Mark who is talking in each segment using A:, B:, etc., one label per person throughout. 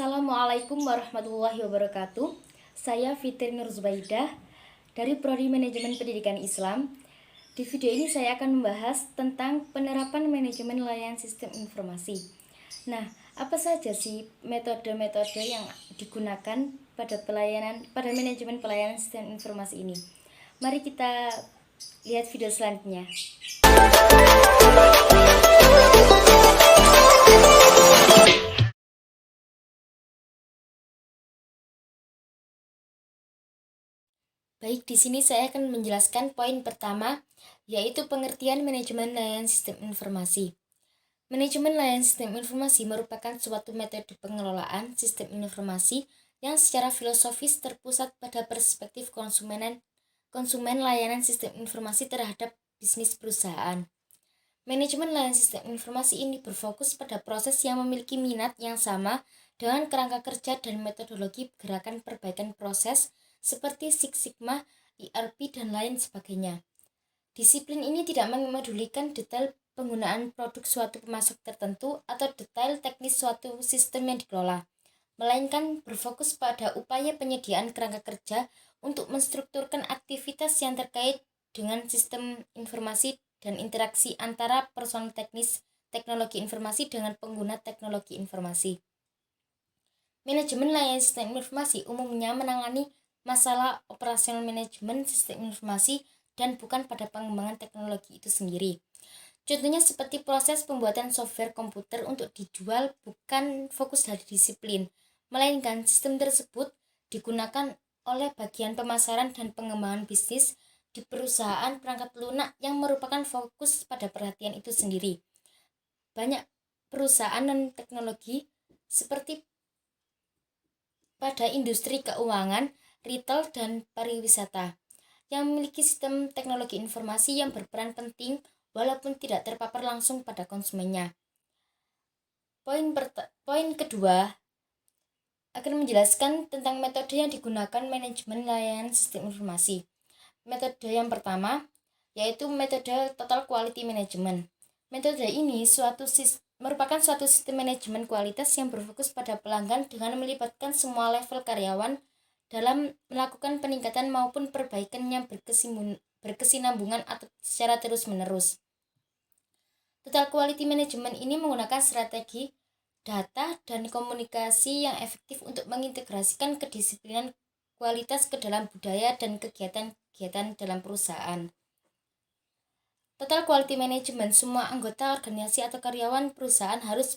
A: Assalamualaikum warahmatullahi wabarakatuh. Saya Fitri Nur Zubaidah dari Prodi Manajemen Pendidikan Islam. Di video ini saya akan membahas tentang penerapan manajemen layanan sistem informasi. Nah, apa saja sih metode-metode yang digunakan pada manajemen pelayanan sistem informasi ini? Mari kita lihat video selanjutnya. Baik, di sini saya akan menjelaskan poin pertama, yaitu pengertian manajemen layanan sistem informasi. Manajemen layanan sistem informasi merupakan suatu metode pengelolaan sistem informasi yang secara filosofis terpusat pada perspektif konsumen layanan sistem informasi terhadap bisnis perusahaan. Manajemen layanan sistem informasi ini berfokus pada proses yang memiliki minat yang sama dengan kerangka kerja dan metodologi gerakan perbaikan proses seperti Six Sigma, ERP, dan lain sebagainya. Disiplin ini tidak memedulikan detail penggunaan produk suatu pemasok tertentu atau detail teknis suatu sistem yang dikelola, melainkan berfokus pada upaya penyediaan kerangka kerja untuk menstrukturkan aktivitas yang terkait dengan sistem informasi dan interaksi antara personel teknis teknologi informasi dengan pengguna teknologi informasi. Manajemen layanan sistem informasi umumnya menangani masalah operasional manajemen sistem informasi dan bukan pada pengembangan teknologi itu sendiri. Contohnya seperti proses pembuatan software komputer untuk dijual bukan fokus dari disiplin, melainkan sistem tersebut digunakan oleh bagian pemasaran dan pengembangan bisnis di perusahaan perangkat lunak yang merupakan fokus pada perhatian itu sendiri. Banyak perusahaan non teknologi seperti pada industri keuangan, retail, dan pariwisata yang memiliki sistem teknologi informasi yang berperan penting walaupun tidak terpapar langsung pada konsumennya. Poin kedua akan menjelaskan tentang metode yang digunakan manajemen layanan sistem informasi. Metode yang pertama yaitu metode Total Quality Management. Metode ini merupakan suatu sistem manajemen kualitas yang berfokus pada pelanggan dengan melibatkan semua level karyawan dalam melakukan peningkatan maupun perbaikan yang berkesinambungan atau secara terus-menerus. Total Quality Management ini menggunakan strategi data dan komunikasi yang efektif untuk mengintegrasikan kedisiplinan kualitas ke dalam budaya dan kegiatan dalam perusahaan. Total Quality Management, semua anggota organisasi atau karyawan perusahaan harus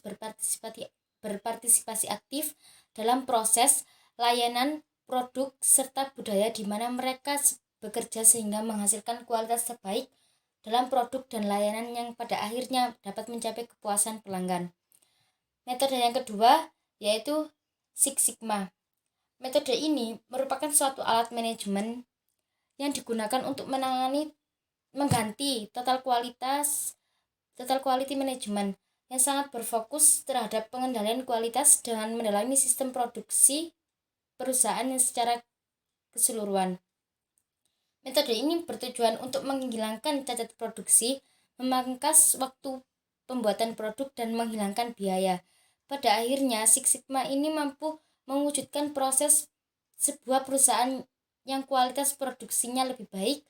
A: berpartisipasi aktif dalam proses, layanan, produk, serta budaya di mana mereka bekerja sehingga menghasilkan kualitas terbaik dalam produk dan layanan yang pada akhirnya dapat mencapai kepuasan pelanggan. Metode yang kedua yaitu Six Sigma. Metode ini merupakan suatu alat manajemen yang digunakan untuk mengganti Total Quality Management yang sangat berfokus terhadap pengendalian kualitas dengan mendalami sistem produksi perusahaan yang secara keseluruhan. Metode ini bertujuan untuk menghilangkan cacat produksi, memangkas waktu pembuatan produk, dan menghilangkan biaya. Pada akhirnya, Six Sigma ini mampu mewujudkan proses sebuah perusahaan yang kualitas produksinya lebih baik,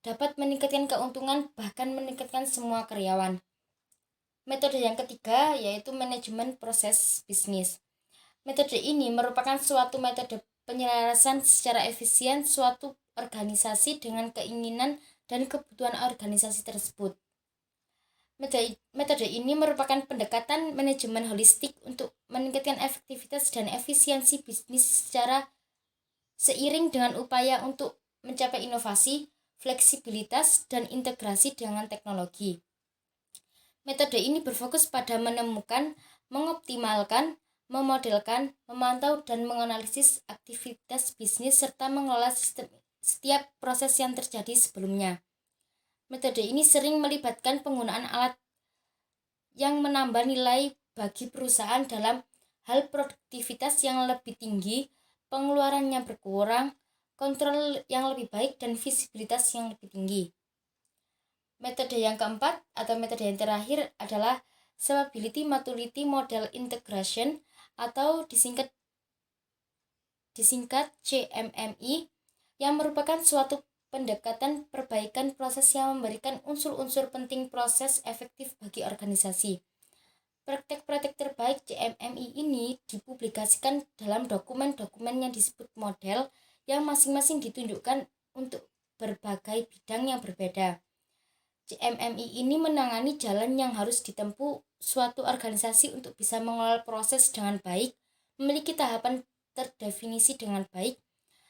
A: dapat meningkatkan keuntungan, bahkan meningkatkan semua karyawan. Metode yang ketiga yaitu manajemen proses bisnis. Metode ini merupakan suatu metode penyelarasan secara efisien suatu organisasi dengan keinginan dan kebutuhan organisasi tersebut. Metode ini merupakan pendekatan manajemen holistik untuk meningkatkan efektivitas dan efisiensi bisnis secara seiring dengan upaya untuk mencapai inovasi, fleksibilitas, dan integrasi dengan teknologi. Metode ini berfokus pada menemukan, mengoptimalkan, memodelkan, memantau, dan menganalisis aktivitas bisnis serta mengelola setiap proses yang terjadi sebelumnya. Metode ini sering melibatkan penggunaan alat yang menambah nilai bagi perusahaan dalam hal produktivitas yang lebih tinggi, pengeluaran yang berkurang, kontrol yang lebih baik, dan visibilitas yang lebih tinggi. Metode yang keempat atau metode yang terakhir adalah Scalability Maturity Model Integration atau disingkat CMMI, yang merupakan suatu pendekatan perbaikan proses yang memberikan unsur-unsur penting proses efektif bagi organisasi. Praktek-praktek terbaik CMMI ini dipublikasikan dalam dokumen-dokumen yang disebut model yang masing-masing ditunjukkan untuk berbagai bidang yang berbeda. CMMI ini menangani jalan yang harus ditempuh suatu organisasi untuk bisa mengelola proses dengan baik, memiliki tahapan terdefinisi dengan baik.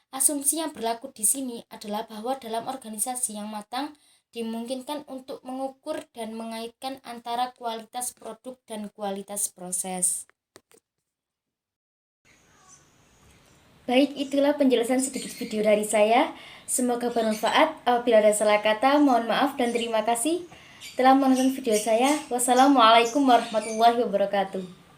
A: Asumsi yang berlaku di sini adalah bahwa dalam organisasi yang matang dimungkinkan untuk mengukur dan mengaitkan antara kualitas produk dan kualitas proses. Baik, itulah penjelasan sedikit video dari saya. Semoga bermanfaat. Apabila ada salah kata, mohon maaf dan terima kasih telah menonton video saya. Wassalamualaikum warahmatullahi wabarakatuh.